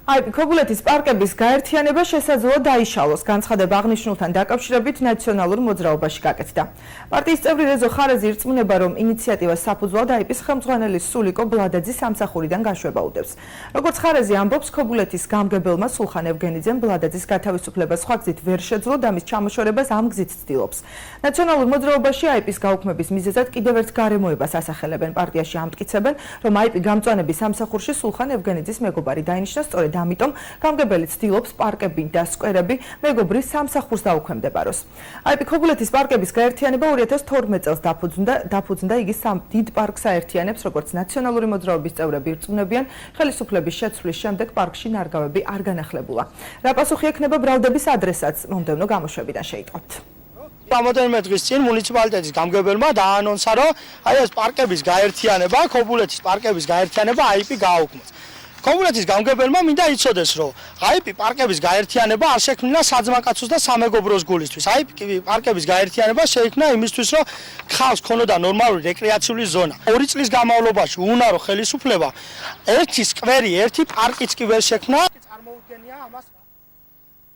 ქობულეთის პარკების გაერთიანება შესაძლოა დაიშალოს. განცხადება აღნიშნულთან დაკავშირებით ნაციონალურ მოძრაობაში გაკეთდა. პარტიის წევრი რეზო ხარეზი ირწმუნება, რომ ინიციატივას საფუძვლად აიპის ხელმძღვანელი სულიკო ბლადაძის სამსახურიდან გაშვება უდევს. როგორც ხარეზი ამბობს, ქობულეთის გამგებელმა სულხან ევგენიძემ ბლადაძის გათავისუფლება სხვა გზით ვერ შეძლო და მის ჩამოშორებას ამ გზით ცდილობს. ნაციონალურ მოძრაობაში აიპის გაუქმების მიზეზად კიდევ ერთ გარემოებას ასახელებენ. პარტიაში ამტკიცებენ, რომ აიპი გამწვანების სამსახურში სულხან ევგენიძის მეგობარი დაინიშნა, სწორედ ამიტომ გამგებელი ცდილობს პარკები და სკვერები მეგობრის სამსახურს დაუქვემდებაროს. აიპი ქობულეთის პარკების გაერთიანება 2012 წელს დაფუძნდა, იგი სამ დიდ პარკს აერთიანებს, როგორც ნაციონალური მოძრაობის წევრები ირწმუნებიან, ხელისუფლების შეცვლის შემდეგ პარკში ნარგავები არ განახლებულა. რა პასუხი ექნება ბრალდების ადრესატს მომდევნო გამოშვებიდან შეიტყობთ. რამოდენიმე დღის წინ მუნიციპალიტეტის გამგებელმა დაანონსა, რომ ეს პარკების გაერთიანება, ქობულეთის პარკების გაერთიანება აიპი გააუქმეს. ქობულეთის გამგებელმა მინდა იცოდეს, რომ აიპი პარკების გაერთიანება არ შექმნა საძმაკაცოს და სამეგობროს გულისთვის. აიპი პარკების გაერთიანება შეიქმნა იმისთვის, რომ ხალხს ქონოდა ნორმალური რეკრეაციული ზონა. 2 წლის განმავლობაში უნარო ხელისუფლება ერთი სკვერი, ერთი პარკიც კი ვერ შექმნა. წარმოუდგენია ამას